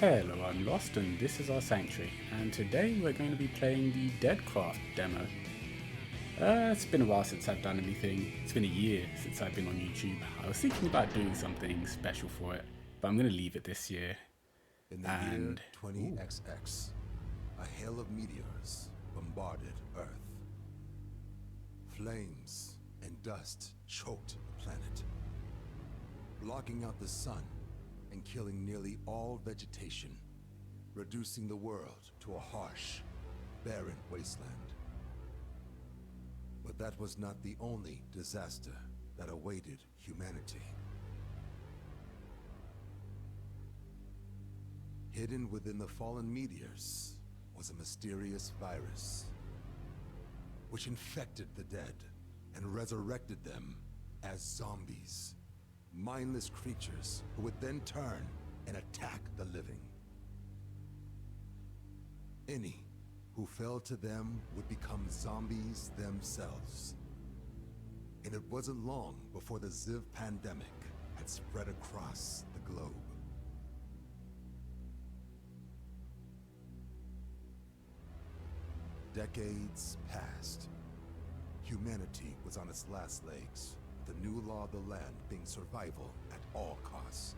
Hello, I'm Lost and this is our Sanctuary, and today we're going to be playing the Deadcraft demo. It's been a while since I've done anything. It's been a year since I've been on YouTube. I was thinking about doing something special for it, but I'm going to leave it this year. In the year And 20XX, a hail of meteors bombarded Earth. Flames and dust choked the planet, blocking out the sun and killing nearly all vegetation, reducing the world to a harsh, barren wasteland. But that was not the only disaster that awaited humanity. Hidden within the fallen meteors was a mysterious virus, which infected the dead and resurrected them as zombies, mindless creatures who would then turn and attack the living. Any who fell to them would become zombies themselves. And it wasn't long before the Ziv pandemic had spread across the globe. Decades passed. Humanity was on its last legs, the new law of the land being survival at all costs.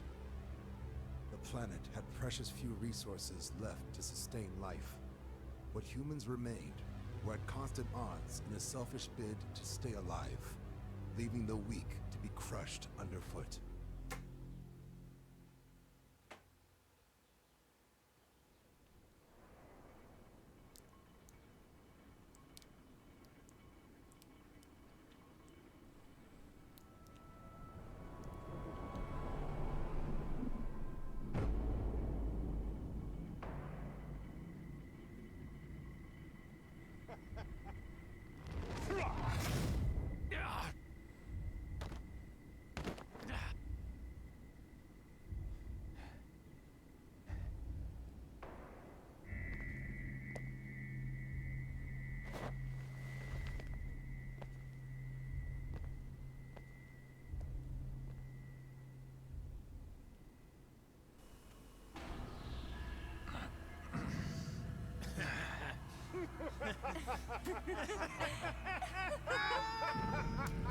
The planet had precious few resources left to sustain life. What humans remained were at constant odds in a selfish bid to stay alive, leaving the weak to be crushed underfoot.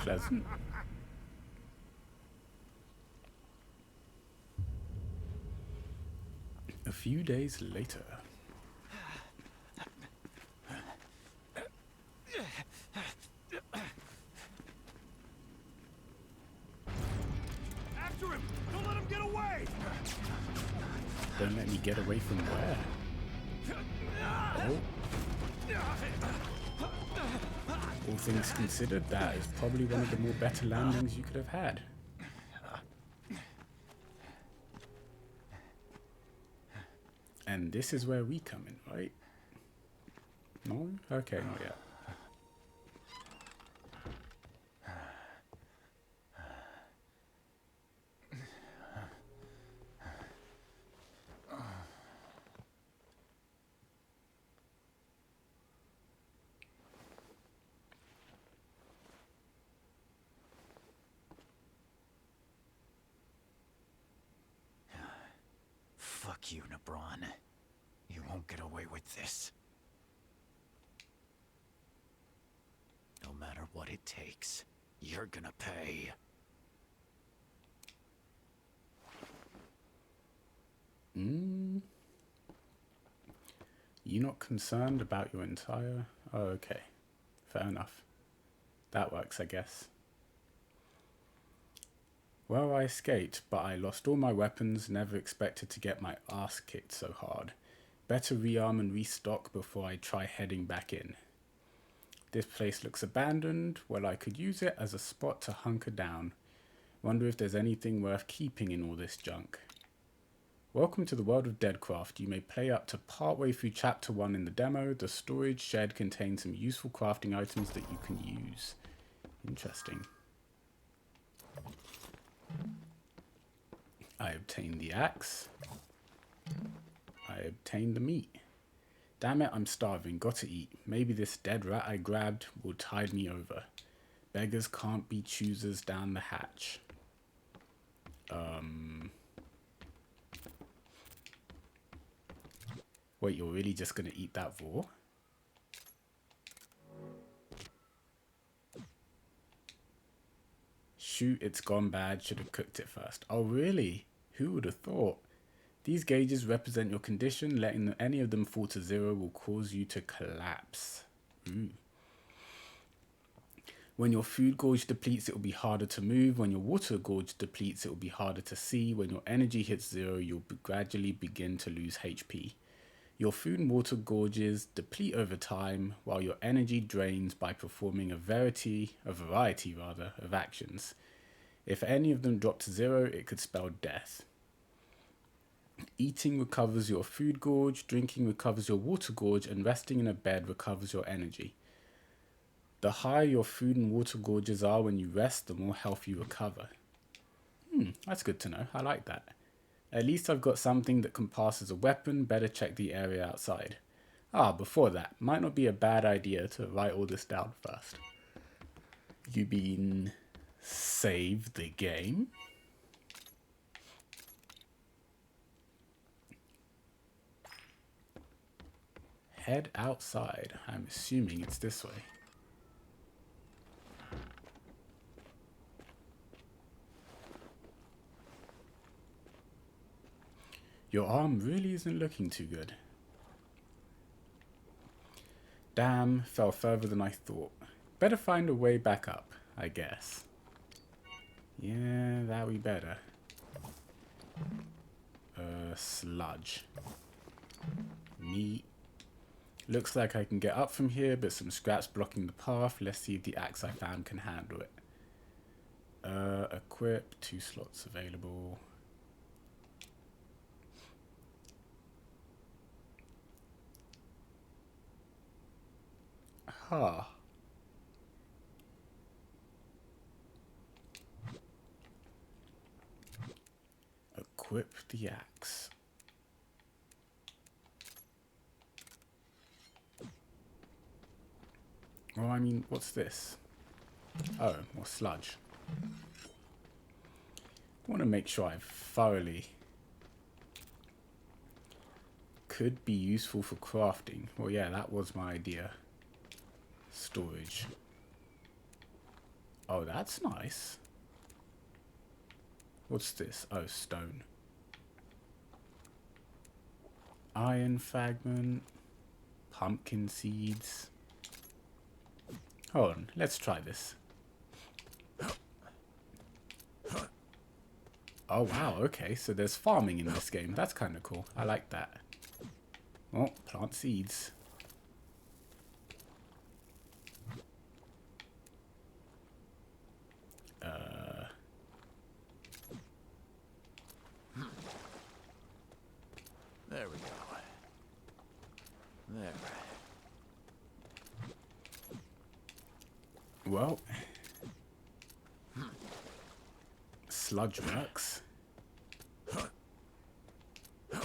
pleasant. A few days later. After him! Don't let him get away! Don't let me get away from where? Oh. All things considered, that is probably one of the more better landings you could have had. And this is where we come in, right? No? Okay, not yet. Fuck you, Nebron. You won't get away with this. No matter what it takes, you're gonna pay. You not concerned about your entire... Oh, okay. Fair enough. That works, I guess. Well, I escaped, but I lost all my weapons, never expected to get my ass kicked so hard. Better rearm and restock before I try heading back in. This place looks abandoned. Well, I could use it as a spot to hunker down. Wonder if there's anything worth keeping in all this junk. Welcome to the world of Deadcraft. You may play up to partway through chapter 1 in the demo. The storage shed contains some useful crafting items that you can use. Interesting. I obtained the axe. I obtained the meat. Damn it, I'm starving. Gotta eat. Maybe this dead rat I grabbed will tide me over. Beggars can't be choosers down the hatch. Wait, you're really just gonna eat that raw? Shoot, it's gone bad. Should have cooked it first. Oh, really? Who would have thought? These gauges represent your condition. Letting any of them fall to 0 will cause you to collapse. Ooh. When your food gauge depletes, it will be harder to move. When your water gauge depletes, it will be harder to see. When your energy hits 0, you'll gradually begin to lose HP. Your food and water gauges deplete over time, while your energy drains by performing a variety of actions. If any of them drop to 0, it could spell death. Eating recovers your food gauge, drinking recovers your water gauge, and resting in a bed recovers your energy. The higher your food and water gauges are when you rest, the more health you recover. That's good to know. I like that. At least I've got something that can pass as a weapon. Better check the area outside. Before that, might not be a bad idea to write all this down first. You been save the game? Head outside. I'm assuming it's this way. Your arm really isn't looking too good. Damn, fell further than I thought. Better find a way back up, I guess. Yeah, that we better. Sludge. Meat. Looks like I can get up from here, but some scraps blocking the path. Let's see if the axe I found can handle it. Equip, 2 slots available. Equip the axe. Well, I mean, what's this? Oh, more sludge. I want to make sure I've thoroughly... Could be useful for crafting. Well, yeah, that was my idea. Storage. Oh, that's nice. What's this? Oh, stone. Iron fragment. Pumpkin seeds. Hold on, let's try this. Oh wow, okay, so there's farming in this game. That's kind of cool. I like that. Oh, plant seeds. There we go. There. Well, sludge works. I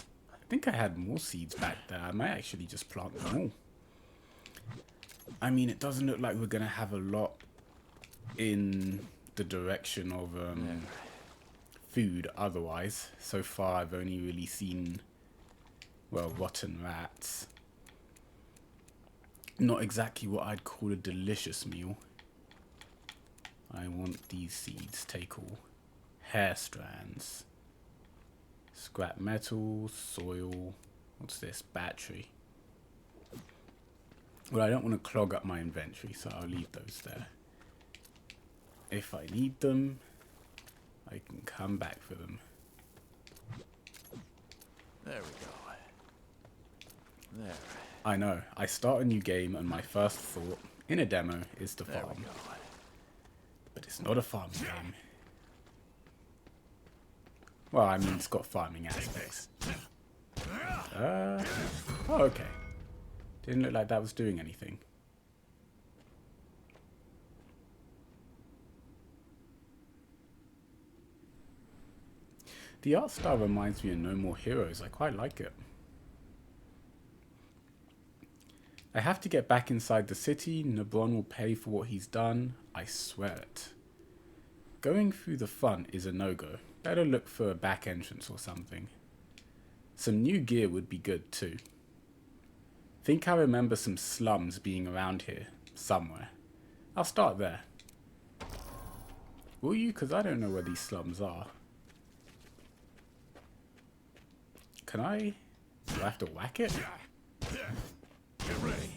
think I had more seeds back there. I might actually just plant them all. I mean, it doesn't look like we're going to have a lot in the direction of food otherwise. So far, I've only really seen, well, rotten rats. Not exactly what I'd call a delicious meal. I want these seeds. Take all. Hair strands. Scrap metal. Soil. What's this? Battery. Well, I don't want to clog up my inventory, so I'll leave those there. If I need them, I can come back for them. There we go. There. I know. I start a new game and my first thought in a demo is to There farm. we go. But it's not a farming game. Well, I mean, it's got farming aspects. Oh, okay. Didn't look like that was doing anything. The art style reminds me of No More Heroes. I quite like it. I have to get back inside the city. Nebron will pay for what he's done. I swear it. Going through the front is a no-go. Better look for a back entrance or something. Some new gear would be good too. think I remember some slums being around here somewhere. I'll start there. Will you? Because I don't know where these slums are. Can I? Do I have to whack it? Get ready.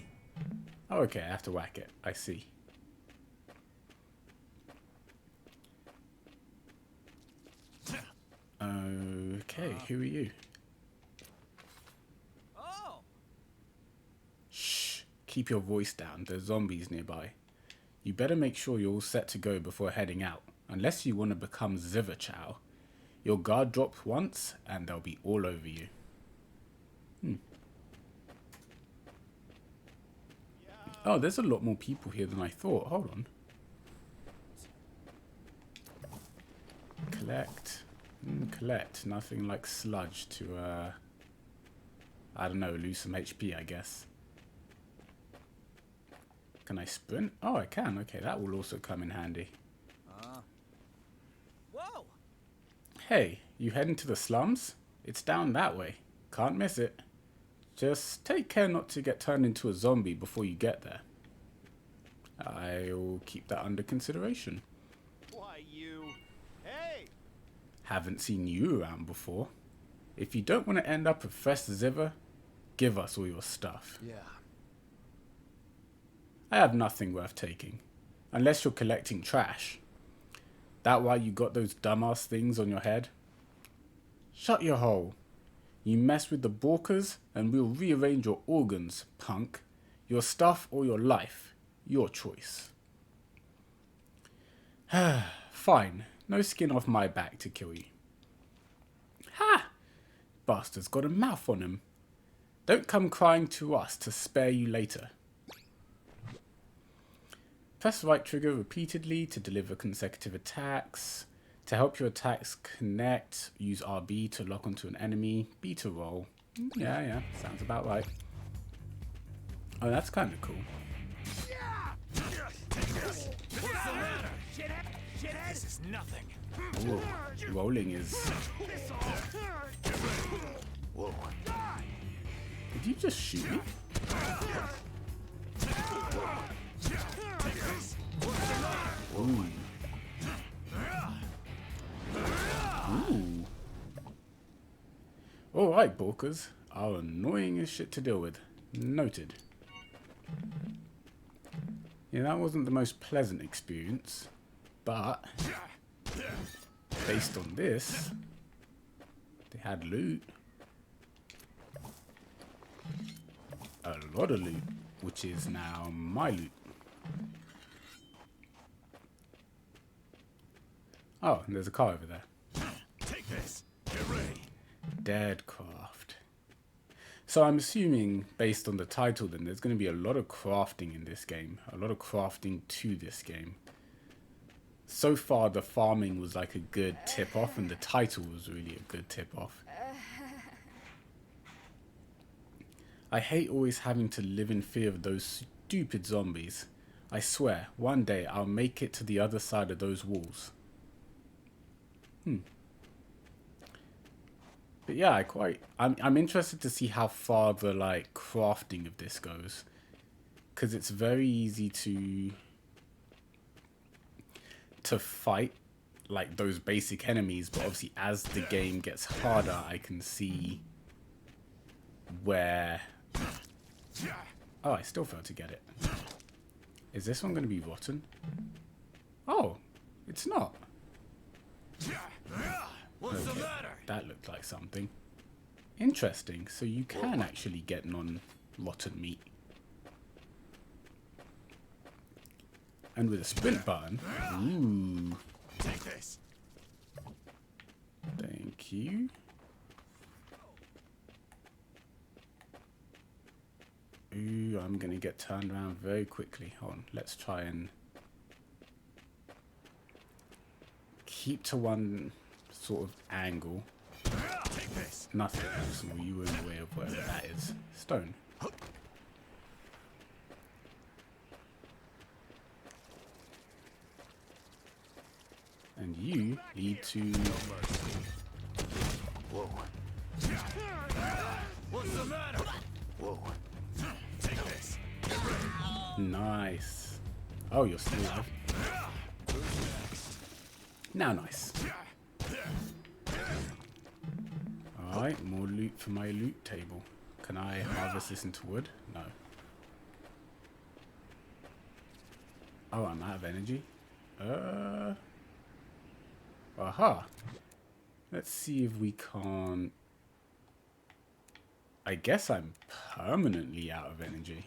Oh, okay, I have to whack it. I see. Okay, who are you? Oh! Shh, keep your voice down. There's zombies nearby. You better make sure you're all set to go before heading out. Unless you want to become Ziverchow. Your guard drops once, and they'll be all over you. Oh, there's a lot more people here than I thought. Hold on. Collect. Collect. Nothing like sludge to, I don't know, lose some HP, I guess. Can I sprint? Oh, I can. Okay, that will also come in handy. Whoa! Hey, you heading to the slums? It's down that way. Can't miss it. Just take care not to get turned into a zombie before you get there. I'll keep that under consideration. Why, you... Hey! Haven't seen you around before. If you don't want to end up a fresh Ziver, give us all your stuff. Yeah. I have nothing worth taking. Unless you're collecting trash. That why you got those dumbass things on your head? Shut your hole. You mess with the Borkers and we'll rearrange your organs, punk. Your stuff or your life. Your choice. Fine. No skin off my back to kill you. Ha! Bastard's got a mouth on him. Don't come crying to us to spare you later. Press right trigger repeatedly to deliver consecutive attacks. To help your attacks connect, use RB to lock onto an enemy. B to roll. Yeah, sounds about right. Oh, that's kind of cool. What's the matter? Shithead? This is nothing. Ooh, rolling is... Whoa. Did you just shoot me? Ooh. Ooh. Alright, Borkers. Are annoying as shit to deal with. Noted. Yeah, that wasn't the most pleasant experience, but based on this, they had loot. A lot of loot, which is now my loot. Oh, and there's a car over there. Take this. Get ready. Deadcraft. So I'm assuming, based on the title, then there's going to be a lot of crafting in this game. A lot of crafting to this game. So far, the farming was like a good tip-off, and the title was really a good tip-off. I hate always having to live in fear of those stupid zombies. I swear, one day I'll make it to the other side of those walls. But yeah, I'm interested to see how far the like crafting of this goes, because it's very easy to fight like those basic enemies, but obviously as the game gets harder, I can see where... Oh, I still failed to get it. Is this one going to be rotten? Oh, it's not. What's the Okay, matter? that looked like something. Interesting. So you can actually get non-rotten meat. And with a sprint button. Ooh. Take this. Thank you. Ooh, I'm going to get turned around very quickly. Hold on. Let's try and keep to one sort of angle. Take this. Nothing personal. You were in the way of whatever that is. Stone. And you lead to... Whoa. What's the matter? Whoa. Nice. Oh, you're still alive. Now nice. Alright, more loot for my loot table. Can I harvest this into wood? No. Oh, I'm out of energy. Aha. Let's see if we can't... I guess I'm permanently out of energy.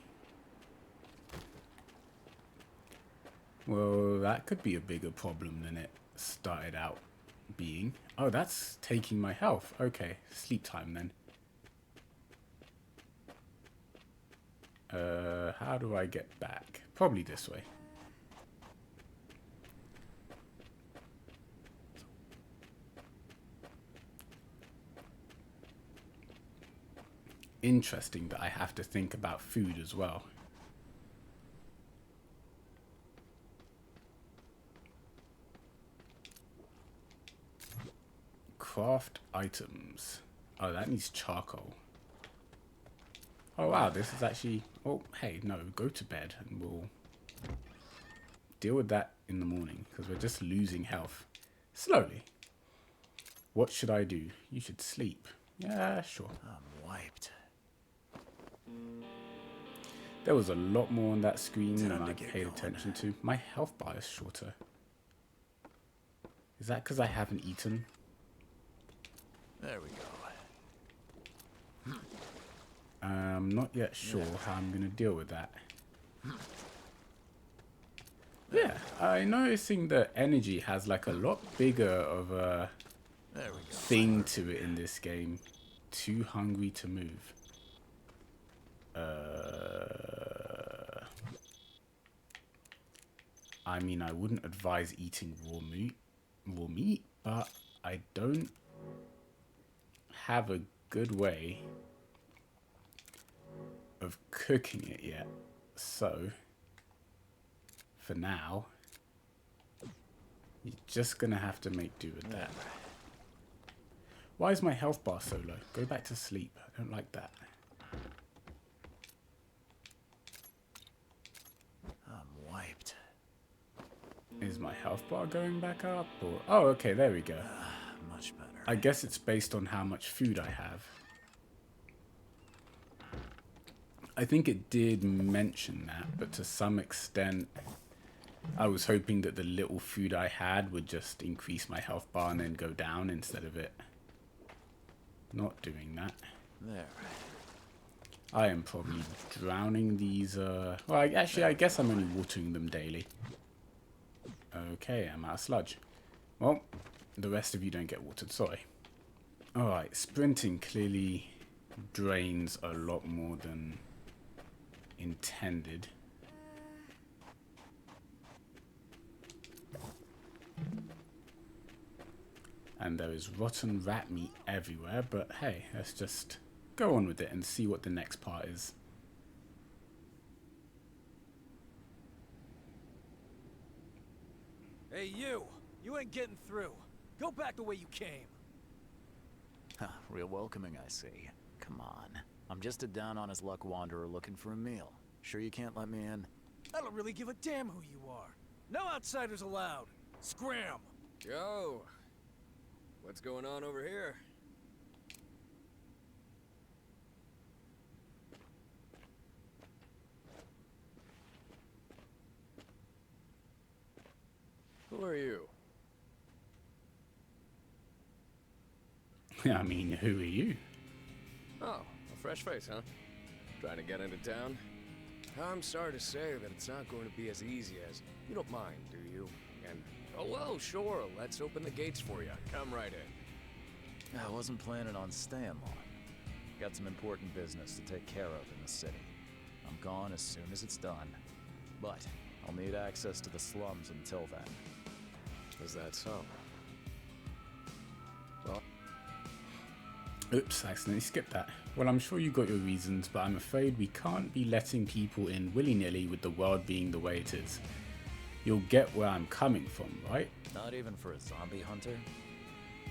Well, that could be a bigger problem than it started out being. Oh, that's taking my health. Okay, sleep time then. How do I get back? Probably this way. Interesting that I have to think about food as well. Craft items. Oh, that needs charcoal. Oh wow, this is actually... Oh, hey, no, go to bed and we'll deal with that in the morning because we're just losing health. Slowly. What should I do? You should sleep. Yeah, sure. I'm wiped. There was a lot more on that screen than I paid attention to. My health bar is shorter. Is that because I haven't eaten? There we go. I'm not yet sure how I'm going to deal with that. Yeah, I'm noticing that energy has like a lot bigger of a thing to it in this game. Too hungry to move. I mean, I wouldn't advise eating raw meat, but I don't have a good way of cooking it yet. So, for now, you're just gonna have to make do with that. Why is my health bar so low? Go back to sleep. I don't like that. I'm wiped. Is my health bar going back up? Or oh, okay, there we go. Much better. I guess it's based on how much food I have. I think it did mention that, but to some extent, I was hoping that the little food I had would just increase my health bar and then go down instead of it not doing that. There. I am probably drowning these, well, actually, I guess I'm only watering them daily. Okay, I'm out of sludge. Well, the rest of you don't get watered, sorry. Alright, sprinting clearly drains a lot more than intended. And there is rotten rat meat everywhere, but hey, let's just go on with it and see what the next part is. Hey, you! You ain't getting through. Go back the way you came. Huh, real welcoming, I see. Come on. I'm just a down-on-his-luck wanderer looking for a meal. Sure you can't let me in? I don't really give a damn who you are. No outsiders allowed. Scram! Yo! What's going on over here? Who are you? I mean, who are you? Oh, a fresh face, huh? Trying to get into town? I'm sorry to say that it's not going to be as easy as... You don't mind, do you? And, oh well, sure, let's open the gates for you. Come right in. I wasn't planning on staying long. Got some important business to take care of in the city. I'm gone as soon as it's done. But I'll need access to the slums until then. Is that so? Well... Oops, I accidentally skipped that. Well, I'm sure you got your reasons, but I'm afraid we can't be letting people in willy-nilly with the world being the way it is. You'll get where I'm coming from, right? Not even for a zombie hunter?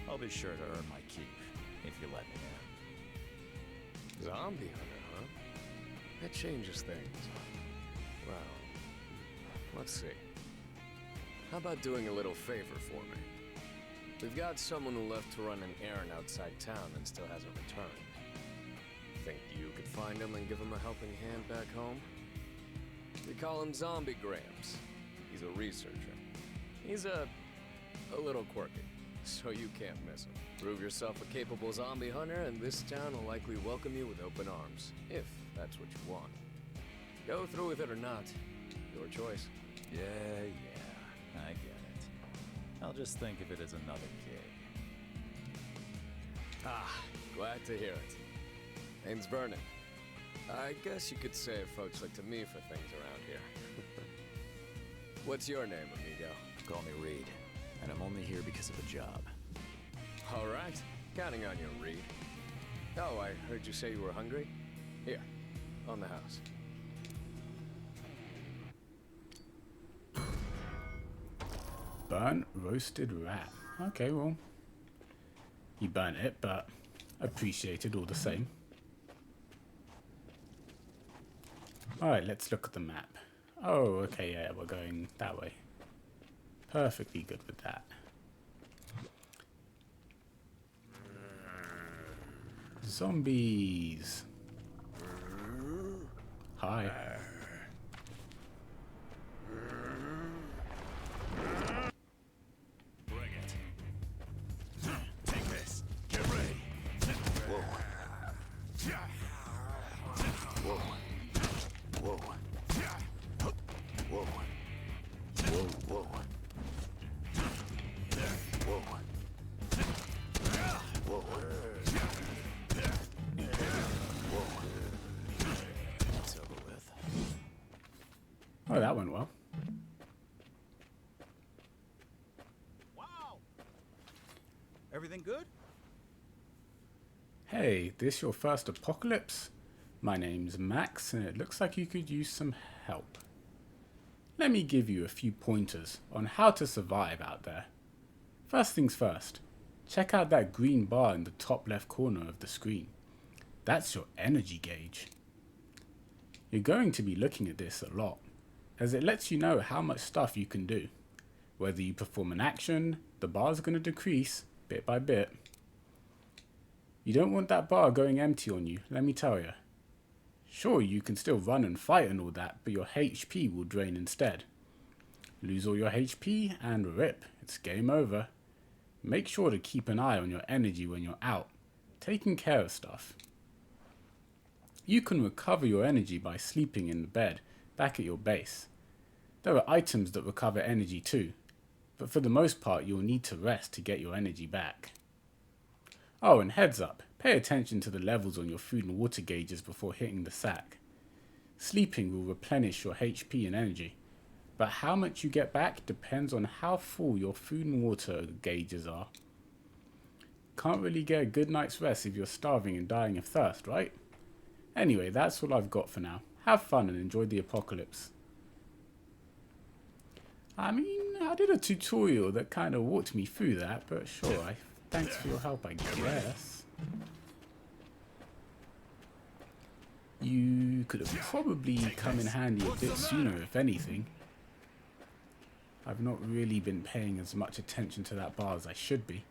I'll be sure to earn my keep, if you let me in. Zombie hunter, huh? That changes things. Well, let's see. How about doing a little favor for me? We've got someone who left to run an errand outside town and still hasn't returned. Think you could find him and give him a helping hand back home? We call him Zombie Gramps. He's a researcher. He's a little quirky, so you can't miss him. Prove yourself a capable zombie hunter, and this town will likely welcome you with open arms, if that's what you want. Go through with it or not, your choice. Yeah, I get it. I'll just think of it as another gig. Ah, glad to hear it. Name's Vernon. I guess you could say folks look to me for things around here. What's your name, amigo? Call me Reed, and I'm only here because of a job. All right, counting on you, Reed. Oh, I heard you say you were hungry? Here, on the house. Burnt roasted rat. Okay, well, you burnt it, but appreciated all the same. Alright, let's look at the map. Oh, okay, yeah, we're going that way. Perfectly good with that. Zombies. Hi. Bring it. Take this. Get ready. Whoa. Whoa. Whoa. Whoa. Whoa. Whoa. Whoa. Whoa. It's over with. Oh, that went well. Wow! Everything good? Hey, this your first apocalypse? My name's Max, and it looks like you could use some help. Let me give you a few pointers on how to survive out there. First things first, check out that green bar in the top left corner of the screen. That's your energy gauge. You're going to be looking at this a lot, as it lets you know how much stuff you can do. Whether you perform an action, the bar's going to decrease bit by bit. You don't want that bar going empty on you, let me tell you. Sure, you can still run and fight and all that, but your HP will drain instead. Lose all your HP and rip, it's game over. Make sure to keep an eye on your energy when you're out, taking care of stuff. You can recover your energy by sleeping in the bed back at your base. There are items that recover energy too, but for the most part you'll need to rest to get your energy back. Oh, and heads up, pay attention to the levels on your food and water gauges before hitting the sack. Sleeping will replenish your HP and energy, but how much you get back depends on how full your food and water gauges are. Can't really get a good night's rest if you're starving and dying of thirst, right? Anyway, that's all I've got for now. Have fun and enjoy the apocalypse. I mean, I did a tutorial that kind of walked me through that, but sure, thanks for your help, I guess. You could have probably come in handy a bit sooner, if anything. I've not really been paying as much attention to that bar as I should be.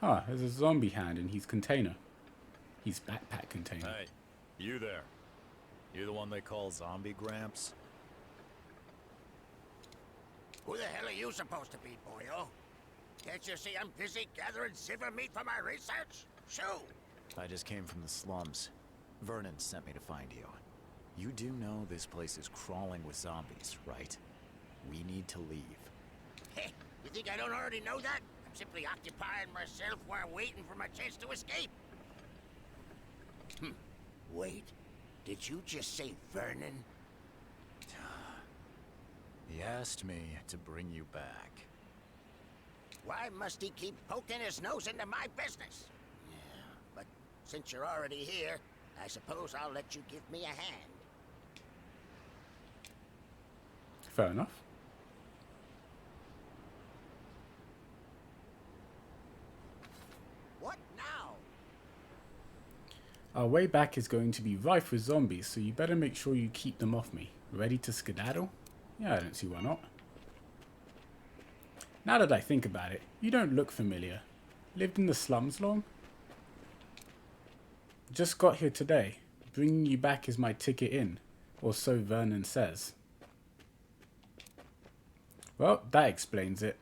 Ah, there's a zombie hand in his container. His backpack container. Hey, you there. You the one they call Zombie Gramps? Who the hell are you supposed to be, boyo? Can't you see I'm busy gathering silver meat for my research? Shoo! I just came from the slums. Vernon sent me to find you. You do know this place is crawling with zombies, right? We need to leave. Hey, you think I don't already know that? I'm simply occupying myself while waiting for my chance to escape. Wait, did you just say Vernon? He asked me to bring you back. Why must he keep poking his nose into my business? Yeah, but since you're already here, I suppose I'll let you give me a hand. Fair enough. What now? Our way back is going to be rife with zombies, so you better make sure you keep them off me. Ready to skedaddle? Yeah, I don't see why not. Now that I think about it, you don't look familiar. Lived in the slums long? Just got here today. Bringing you back is my ticket in, or so Vernon says. Well, that explains it.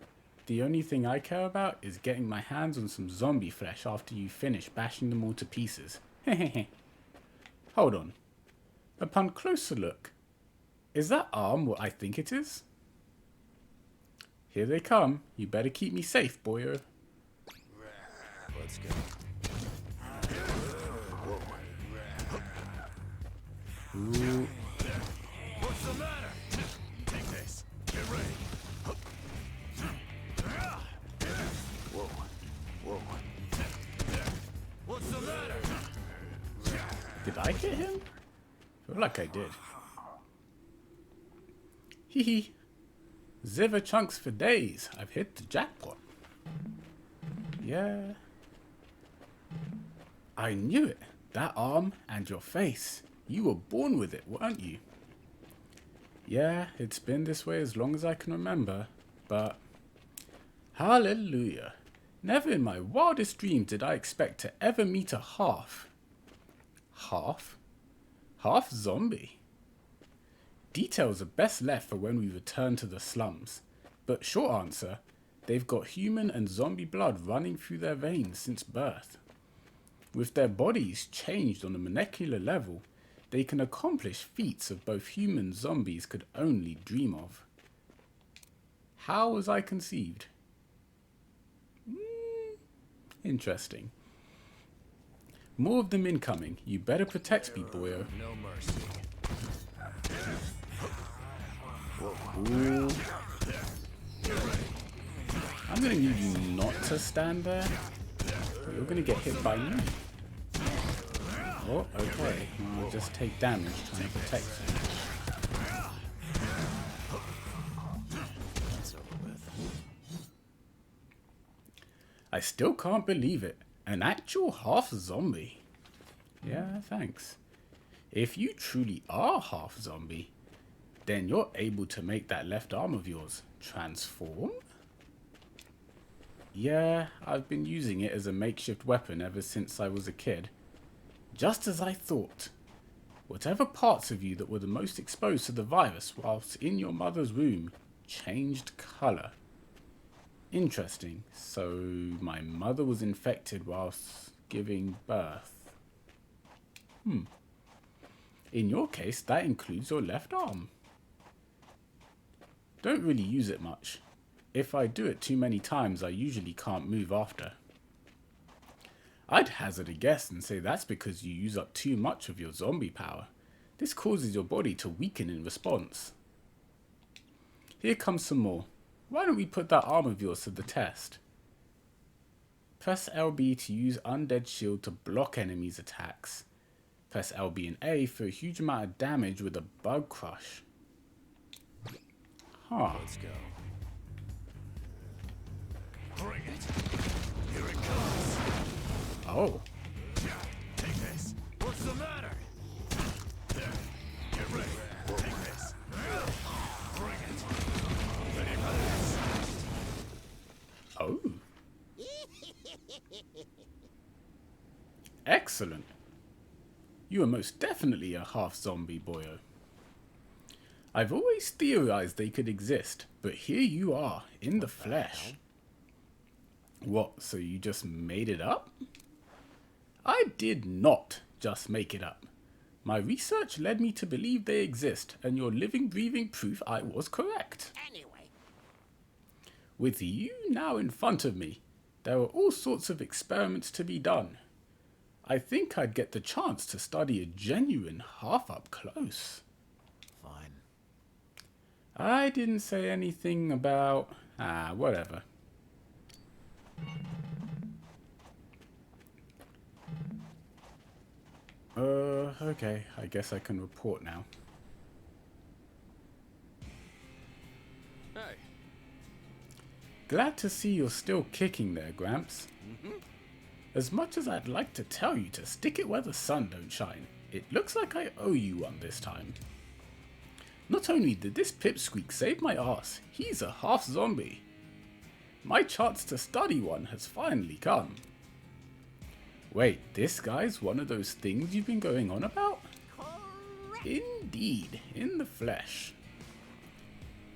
The only thing I care about is getting my hands on some zombie flesh after you finish bashing them all to pieces. Hehehe. Hold on. Upon closer look, is that arm what I think it is? Here they come. You better keep me safe, boyo. Let's go. Ooh. What's the matter? Take this. Get ready. Whoa. Whoa. What's the matter? Did I get him? I feel like I did. Hee hee. Ziver chunks for days. I've hit the jackpot. Yeah. I knew it. That arm and your face. You were born with it, weren't you? Yeah, it's been this way as long as I can remember, but... Hallelujah. Never in my wildest dreams did I expect to ever meet a half. Half? Half zombie. Details are best left for when we return to the slums. But short answer, they've got human and zombie blood running through their veins since birth. With their bodies changed on a molecular level, they can accomplish feats of both human zombies could only dream of. How was I conceived? Interesting. More of them incoming. You better protect me, boyo. No mercy. Ooh. I'm gonna need you not to stand there. You're gonna get hit by me. Oh, okay. I'll just take damage trying to protect you. That's over with. I still can't believe it. An actual half zombie. Yeah, thanks. If you truly are half zombie, then you're able to make that left arm of yours transform? Yeah, I've been using it as a makeshift weapon ever since I was a kid. Just as I thought. Whatever parts of you that were the most exposed to the virus whilst in your mother's womb changed colour. Interesting. So my mother was infected whilst giving birth. In your case, that includes your left arm. Don't really use it much. If I do it too many times, I usually can't move after. I'd hazard a guess and say that's because you use up too much of your zombie power. This causes your body to weaken in response. Here comes some more. Why don't we put that arm of yours to the test? Press LB to use Undead Shield to block enemies' attacks. Press LB and A for a huge amount of damage with a Bug Crush. Huh. Let's go. Bring it. Here it comes. Oh. Take this. What's the matter? There. Get ready. Take this. Bring it. Ready for this. Oh. Excellent. You are most definitely a half zombie, boyo. I've always theorized they could exist, but here you are, in the flesh. What, so you just made it up? I did not just make it up. My research led me to believe they exist, and you're living, breathing proof I was correct. Anyway, With you now in front of me, there are all sorts of experiments to be done. I think I'd get the chance to study a genuine half up close. Fine. I didn't say anything about... whatever. Okay, I guess I can report now. Hey. Glad to see you're still kicking there, Gramps. As much as I'd like to tell you to stick it where the sun don't shine, it looks like I owe you one this time. Not only did this pipsqueak save my ass, he's a half zombie. My chance to study one has finally come. Wait, this guy's one of those things you've been going on about? Indeed, in the flesh.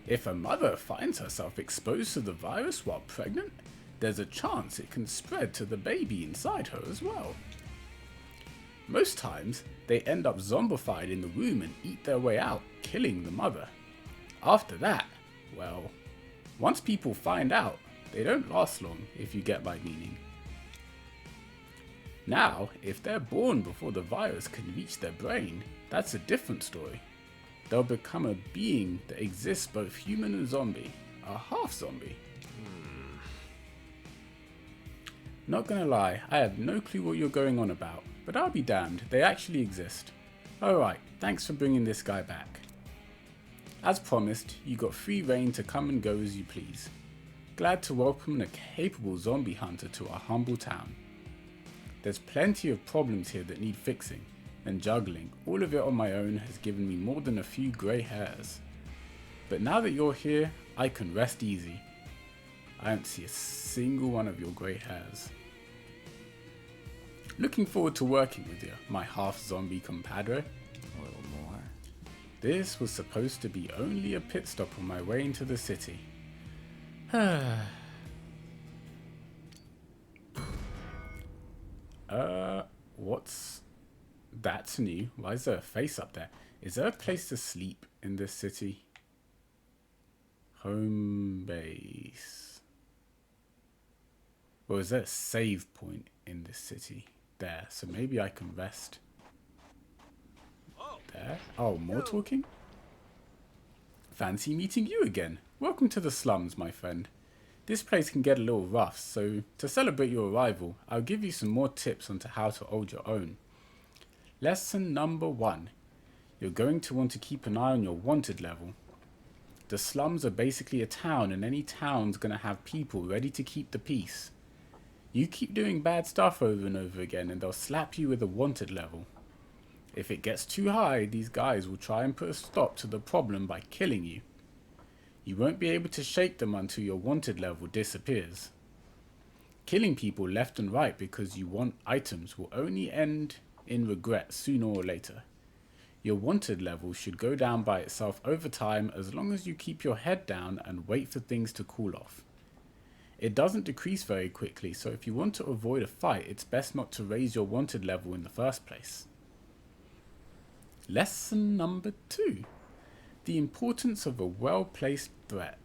If a mother finds herself exposed to the virus while pregnant, there's a chance it can spread to the baby inside her as well. Most times, they end up zombified in the womb and eat their way out, killing the mother. After that, well, once people find out, they don't last long, if you get my meaning. Now, if they're born before the virus can reach their brain, that's a different story. They'll become a being that exists both human and zombie, a half zombie. Not gonna lie, I have no clue what you're going on about, but I'll be damned, they actually exist. Alright, thanks for bringing this guy back. As promised, you got free reign to come and go as you please. Glad to welcome a capable zombie hunter to our humble town. There's plenty of problems here that need fixing, and juggling all of it on my own has given me more than a few grey hairs. But now that you're here, I can rest easy. I don't see a single one of your grey hairs. Looking forward to working with you, my half-zombie compadre. A little more. This was supposed to be only a pit stop on my way into the city. What's... That's new. Why is there a face up there? Is there a place to sleep in this city? Home base. Or is there a save point in this city? There. So maybe I can rest. There. Oh, more talking? Fancy meeting you again. Welcome to the slums, my friend. This place can get a little rough, so to celebrate your arrival, I'll give you some more tips on how to hold your own. Lesson number 1. You're going to want to keep an eye on your wanted level. The slums are basically a town, and any town's going to have people ready to keep the peace. You keep doing bad stuff over and over again and they'll slap you with a wanted level. If it gets too high, these guys will try and put a stop to the problem by killing you. You won't be able to shake them until your wanted level disappears. Killing people left and right because you want items will only end in regret sooner or later. Your wanted level should go down by itself over time as long as you keep your head down and wait for things to cool off. It doesn't decrease very quickly, so if you want to avoid a fight, it's best not to raise your wanted level in the first place. Lesson number 2. The importance of a well-placed threat.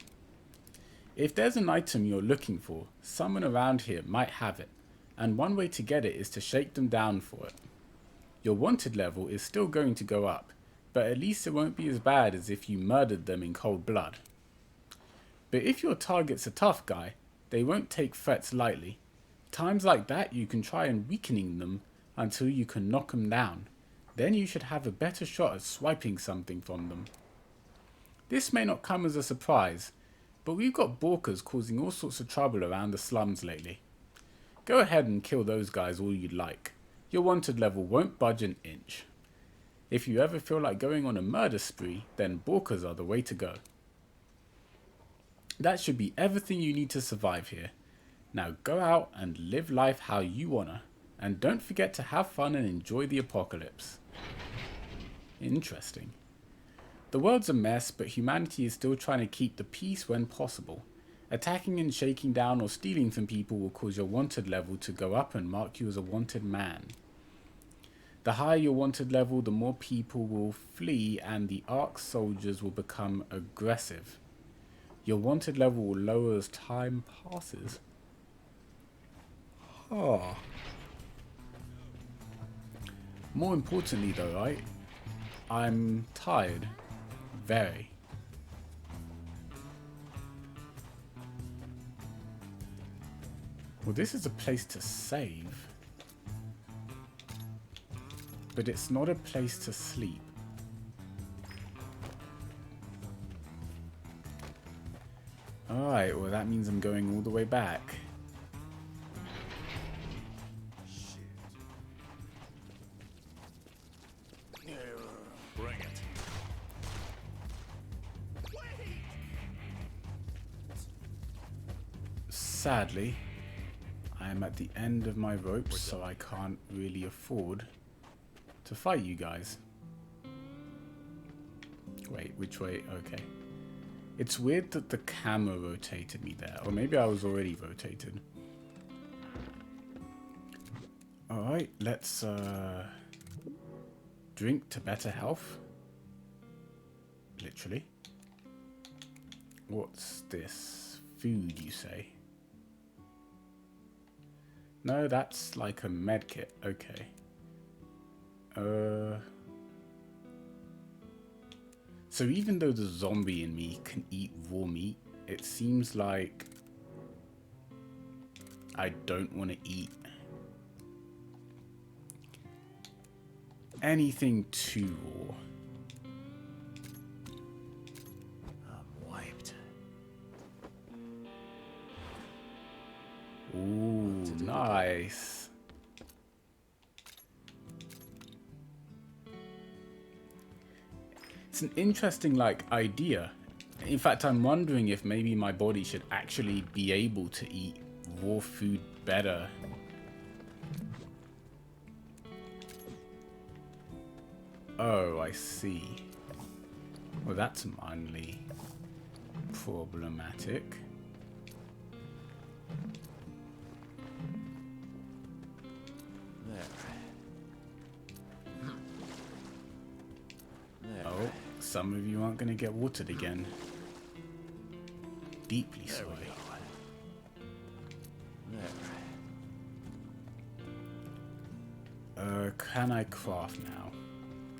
If there's an item you're looking for, someone around here might have it, and one way to get it is to shake them down for it. Your wanted level is still going to go up, but at least it won't be as bad as if you murdered them in cold blood. But if your target's a tough guy, they won't take threats lightly. Times like that you can try and weakening them until you can knock them down. Then you should have a better shot at swiping something from them. This may not come as a surprise, but we've got Borkers causing all sorts of trouble around the slums lately. Go ahead and kill those guys all you'd like. Your wanted level won't budge an inch. If you ever feel like going on a murder spree, then Borkers are the way to go. That should be everything you need to survive here. Now go out and live life how you wanna, and don't forget to have fun and enjoy the apocalypse. Interesting. The world's a mess, but humanity is still trying to keep the peace when possible. Attacking and shaking down or stealing from people will cause your wanted level to go up and mark you as a wanted man. The higher your wanted level, the more people will flee and the ARC soldiers will become aggressive. Your wanted level will lower as time passes. Oh. More importantly though, right? I'm tired. Very. Well, this is a place to save. But it's not a place to sleep. Alright, well that means I'm going all the way back. sadly, I am at the end of my ropes, so I can't really afford to fight you guys. Wait, which way? Okay. It's weird that the camera rotated me there, or maybe I was already rotated. Alright, let's drink to better health. Literally. What's this? Food, you say? No, that's like a med kit. Okay. So even though the zombie in me can eat raw meat, it seems like I don't want to eat anything too raw. I'm wiped. Ooh, nice. It's an interesting, like, idea. In fact, I'm wondering if maybe my body should actually be able to eat raw food better. Oh, I see. Well, that's mildly problematic. Oh, some of you aren't going to get watered again. Deeply so. Can I craft now?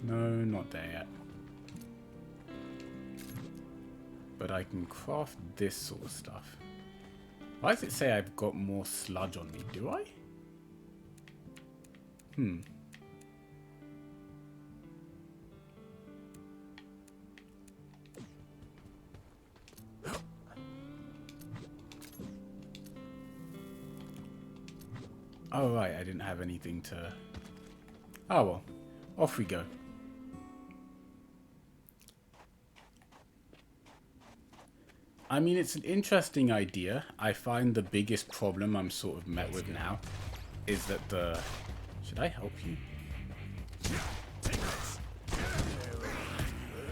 No, not there yet. But I can craft this sort of stuff. Why does it say I've got more sludge on me? Do I? Oh right, I didn't have anything to... Oh well, off we go. I mean, it's an interesting idea. I find the biggest problem I'm sort of met with now is that the... Should I help you?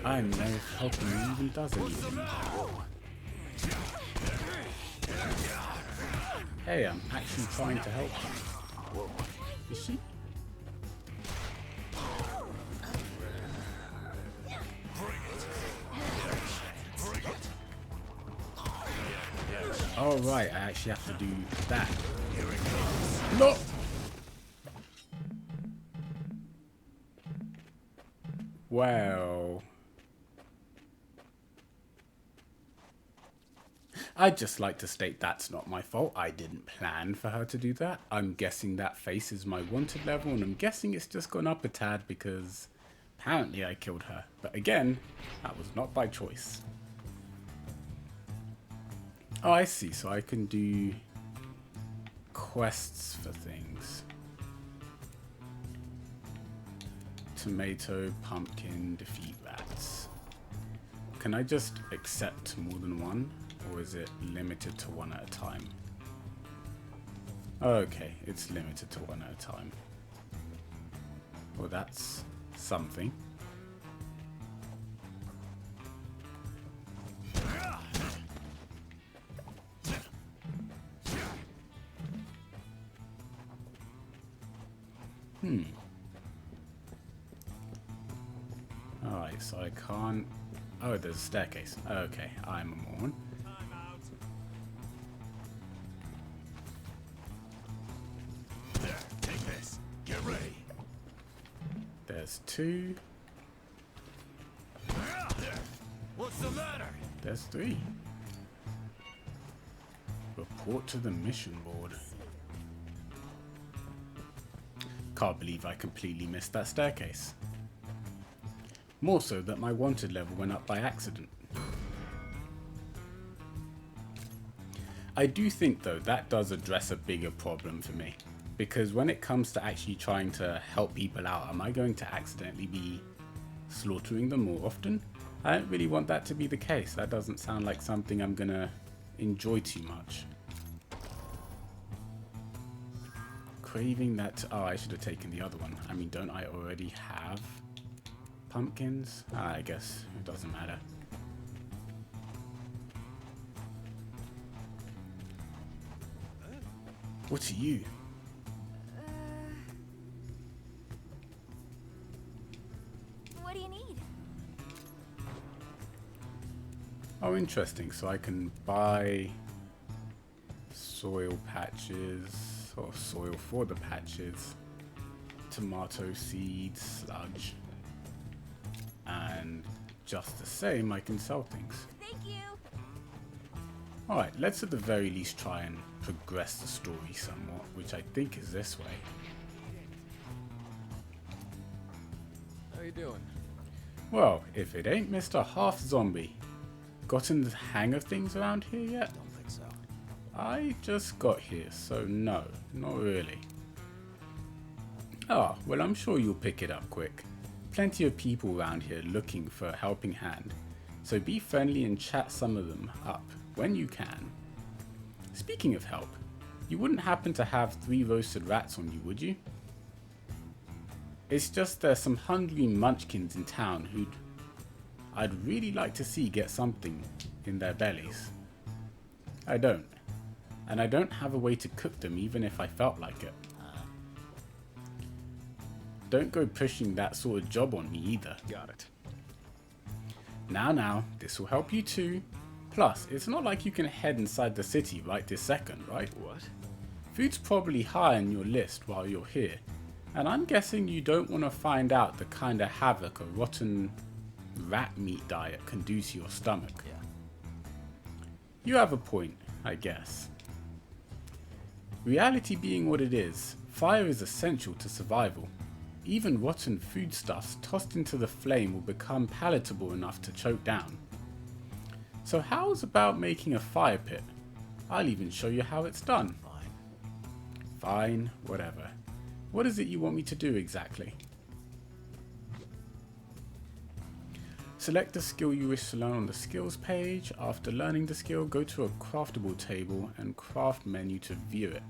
I don't know if helping you even does anything. Hey, I'm actually trying to help you. Is she? Oh right, I actually have to do that. No! Well... I'd just like to state that's not my fault. I didn't plan for her to do that. I'm guessing that face is my wanted level, and I'm guessing it's just gone up a tad because apparently I killed her. But again, that was not by choice. Oh, I see. So I can do quests for things. Tomato, pumpkin, defeat rats. Can I just accept more than one? Or is it limited to one at a time? Okay, it's limited to one at a time. Well, that's something. Alright, so I can't... Oh, there's a staircase. Okay, I'm a moron. There's two. What's the matter? There's three. Report to the mission board. Can't believe I completely missed that staircase. More so that my wanted level went up by accident. I do think though that does address a bigger problem for me. Because when it comes to actually trying to help people out, am I going to accidentally be slaughtering them more often? I don't really want that to be the case. That doesn't sound like something I'm gonna enjoy too much. craving that... Oh, I should have taken the other one. I mean, don't I already have pumpkins? I guess it doesn't matter. What are you? What do you need? Oh, interesting. So I can buy soil patches, or soil for the patches, tomato seeds, sludge, and just the same, I can sell things. Thank you. Alright, let's at the very least try and progress the story somewhat, which I think is this way. How you doing? Well, if it ain't Mr. Half Zombie. Gotten the hang of things around here yet? Don't think so. I just got here, so no, not really. Ah, well, I'm sure you'll pick it up quick. Plenty of people around here looking for a helping hand, so be friendly and chat some of them up when you can. Speaking of help, you wouldn't happen to have 3 roasted rats on you, would you? It's just there's some hungry munchkins in town who'd I'd really like to see get something in their bellies. I don't. And I don't have a way to cook them even if I felt like it. Don't go pushing that sort of job on me either. Got it. Now, this will help you too. Plus, it's not like you can head inside the city right this second, right? What? Food's probably high on your list while you're here. And I'm guessing you don't want to find out the kind of havoc a rotten rat meat diet can do to your stomach. Yeah. You have a point, I guess. Reality being what it is, fire is essential to survival. Even rotten foodstuffs tossed into the flame will become palatable enough to choke down. So how's about making a fire pit? I'll even show you how it's done. Fine, whatever. What is it you want me to do exactly? Select the skill you wish to learn on the skills page. After learning the skill, go to a craftable table and craft menu to view it.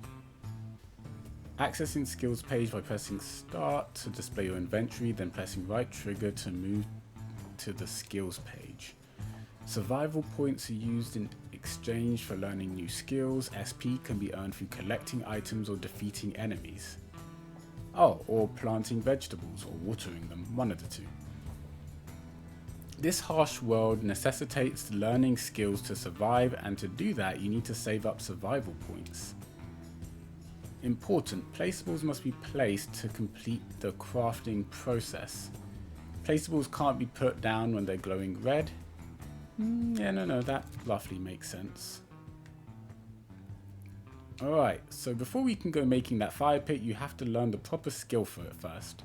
Accessing skills page by pressing start to display your inventory, then pressing right trigger to move to the skills page. Survival points are used in exchange for learning new skills. SP can be earned through collecting items or defeating enemies. Oh, or planting vegetables or watering them, one of the two. This harsh world necessitates learning skills to survive, and to do that you need to save up survival points. Important, placeables must be placed to complete the crafting process. Placeables can't be put down when they're glowing red. Yeah, no, that roughly makes sense. Alright, so before we can go making that fire pit, you have to learn the proper skill for it first.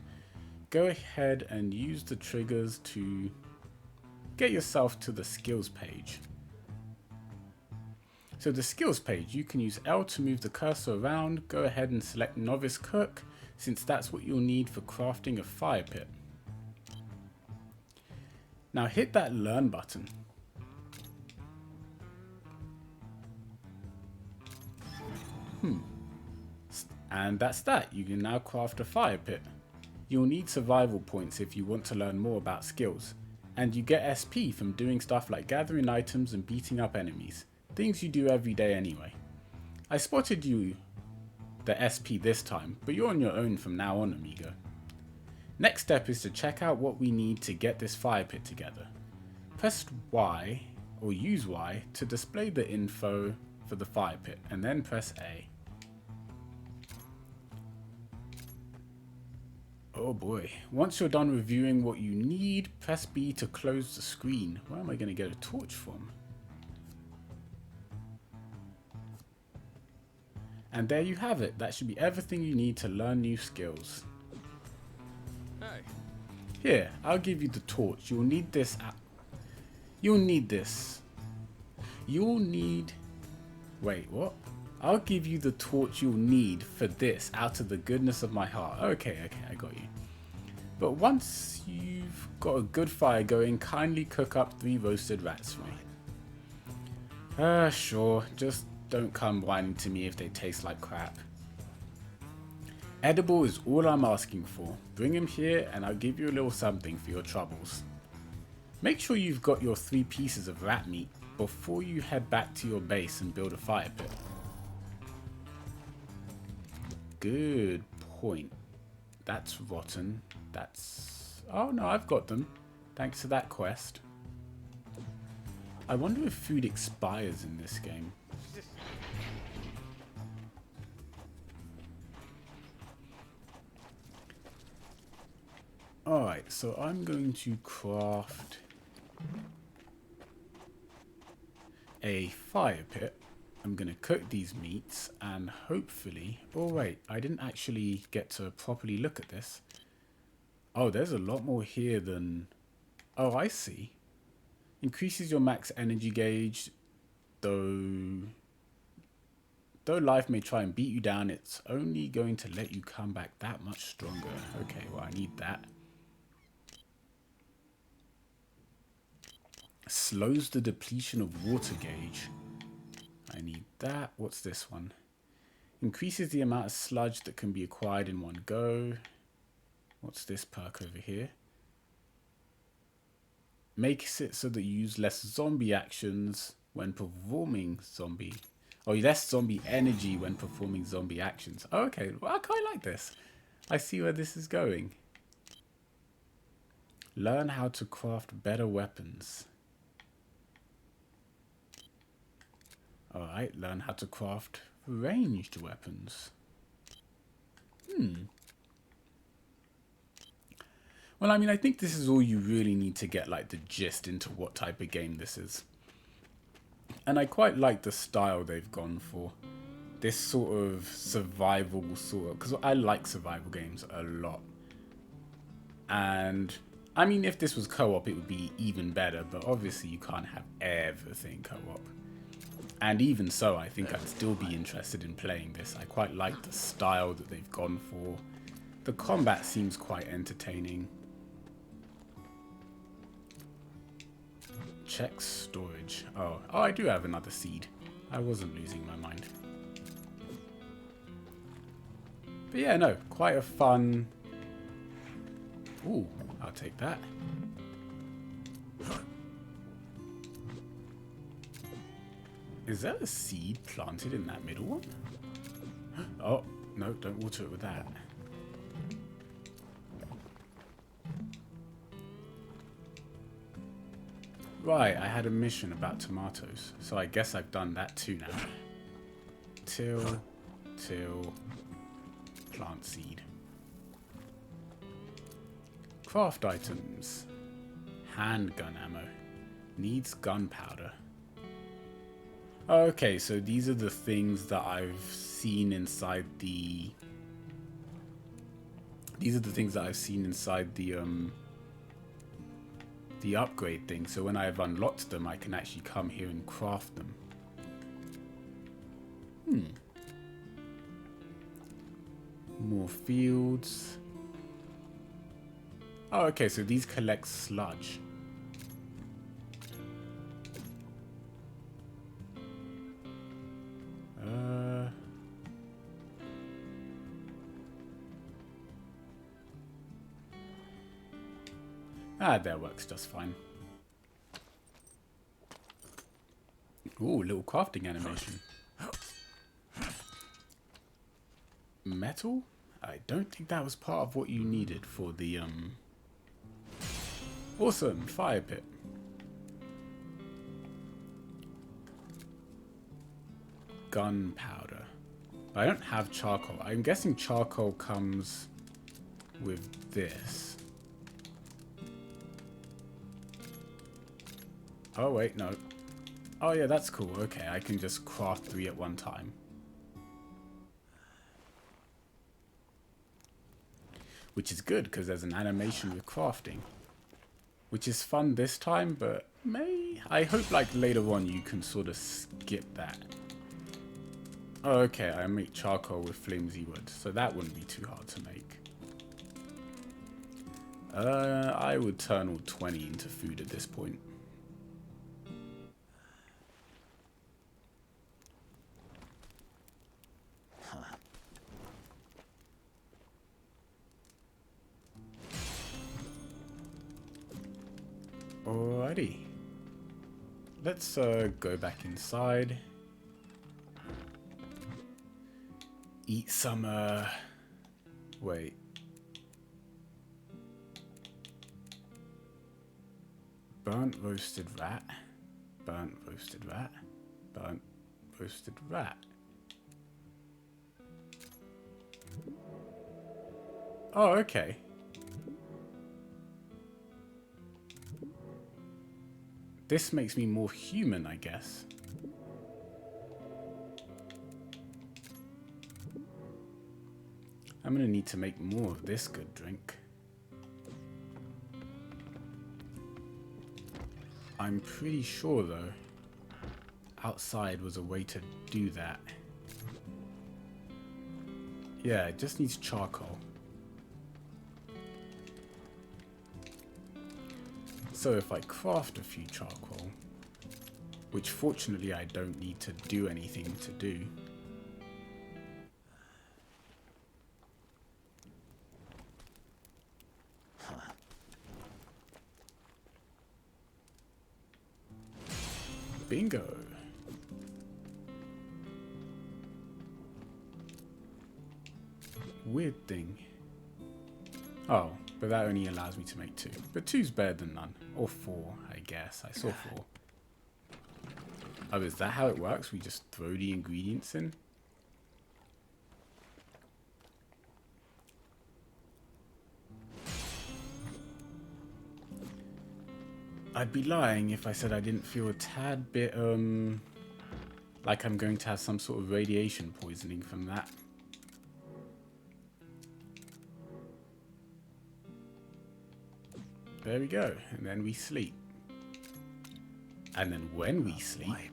Go ahead and use the triggers to get yourself to the skills page. So the skills page, you can use L to move the cursor around. Go ahead and select Novice Cook, since that's what you'll need for crafting a fire pit. Now hit that Learn button. And that's that. You can now craft a fire pit. You'll need survival points if you want to learn more about skills. And you get SP from doing stuff like gathering items and beating up enemies. Things you do every day anyway. I spotted you the SP this time, but you're on your own from now on, amigo. Next step is to check out what we need to get this fire pit together. Press Y, or use Y, to display the info for the fire pit, and then press A. Oh boy. Once you're done reviewing what you need, press B to close the screen. Where am I going to get a torch from? And there you have it. That should be everything you need to learn new skills. Hey. Here, I'll give you the torch. You'll need this. You'll need this. You'll need... Wait, what? I'll give you the torch you'll need for this out of the goodness of my heart. Okay, I got you. But once you've got a good fire going, kindly cook up 3 roasted rats for me. Sure. Just don't come whining to me if they taste like crap. Edible is all I'm asking for. Bring him here and I'll give you a little something for your troubles. Make sure you've got your 3 pieces of rat meat before you head back to your base and build a fire pit. Good point. That's rotten. That's... Oh no, I've got them. Thanks to that quest. I wonder if food expires in this game. Alright, so I'm going to craft a fire pit. I'm going to cook these meats and hopefully... Oh wait, I didn't actually get to properly look at this. Oh, there's a lot more here than... Oh, I see. Increases your max energy gauge. Though life may try and beat you down, it's only going to let you come back that much stronger. Okay, well, I need that. Slows the depletion of water gauge. I need that. What's this one? Increases the amount of sludge that can be acquired in one go. What's this perk over here? Makes it so that you use less zombie actions when performing zombie... Oh, less zombie energy when performing zombie actions. Oh, okay, well, I quite like this. I see where this is going. Learn how to craft better weapons. Alright, learn how to craft ranged weapons. Well, I mean, I think this is all you really need to get, like, the gist into what type of game this is. And I quite like the style they've gone for. This sort of survival sort of... Because I like survival games a lot. And, I mean, if this was co-op, it would be even better. But obviously, you can't have everything co-op. And even so, I think I'd still be interested in playing this. I quite like the style that they've gone for. The combat seems quite entertaining. Check storage. Oh, I do have another seed. I wasn't losing my mind. But yeah, no, quite a fun... Ooh, I'll take that. Is there a seed planted in that middle one? Oh, no, don't water it with that. Right, I had a mission about tomatoes, so I guess I've done that too now. Till, plant seed. Craft items. Handgun ammo. Needs gunpowder. Okay, so these are the things that I've seen inside the... These are the things that I've seen inside the upgrade thing. So when I've unlocked them, I can actually come here and craft them. More fields. Oh, okay, so these collect sludge. That works just fine. Ooh, little crafting animation. Metal? I don't think that was part of what you needed for the, Awesome, fire pit. Gunpowder. I don't have charcoal. I'm guessing charcoal comes with this. Oh, wait, no. Oh, yeah, that's cool. Okay, I can just craft 3 at one time. Which is good, because there's an animation with crafting. Which is fun this time, but I hope, like, later on you can sort of skip that. Oh, okay, I make charcoal with flimsy wood, so that wouldn't be too hard to make. I would turn all 20 into food at this point. Alrighty. Let's go back inside. Eat some, wait. Burnt roasted rat. Burnt roasted rat. Burnt roasted rat. Oh, okay. This makes me more human, I guess. I'm gonna need to make more of this good drink. I'm pretty sure, though, outside was a way to do that. Yeah, it just needs charcoal. So if I craft a few charcoal, which fortunately I don't need to do anything to do. Bingo. Weird thing. Oh, but that only allows me to make 2. But 2's better than none. Or 4, I guess. I saw 4. Oh, is that how it works? We just throw the ingredients in? I'd be lying if I said I didn't feel a tad bit, like I'm going to have some sort of radiation poisoning from that. There we go, and then we sleep. And then when we sleep,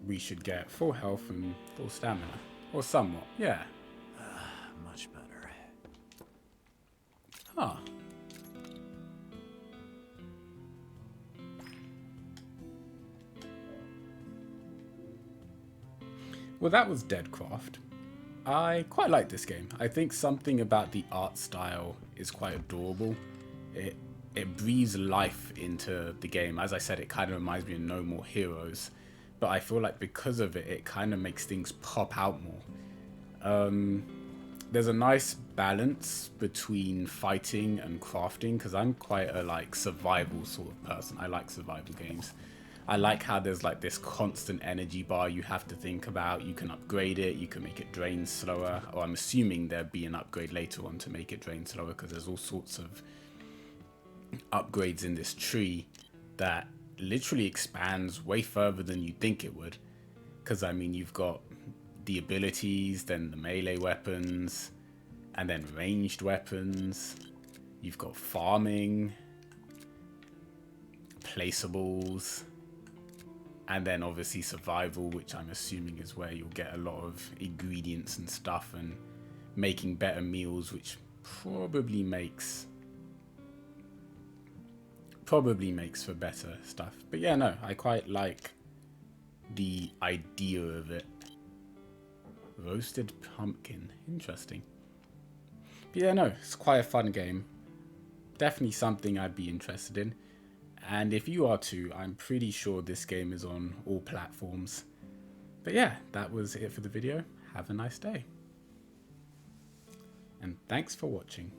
we should get full health and full stamina. Or somewhat, yeah. Much better. Huh. Well, that was Deadcraft. I quite like this game. I think something about the art style is quite adorable. It breathes life into the game. As I said, it kind of reminds me of No More Heroes. But I feel like because of it, it kind of makes things pop out more. There's a nice balance between fighting and crafting, because I'm quite a like survival sort of person. I like survival games. I like how there's like this constant energy bar you have to think about. You can upgrade it, you can make it drain slower, or I'm assuming there'll be an upgrade later on to make it drain slower, because there's all sorts of upgrades in this tree that literally expands way further than you'd think it would. Because I mean, you've got the abilities, then the melee weapons, and then ranged weapons. You've got farming, placeables, and then obviously survival, which I'm assuming is where you'll get a lot of ingredients and stuff, and making better meals, which probably makes for better stuff. But yeah, no, I quite like the idea of it. Roasted pumpkin, interesting. But yeah, no, it's quite a fun game. Definitely something I'd be interested in. And if you are too, I'm pretty sure this game is on all platforms. But yeah, that was it for the video. Have a nice day. And thanks for watching.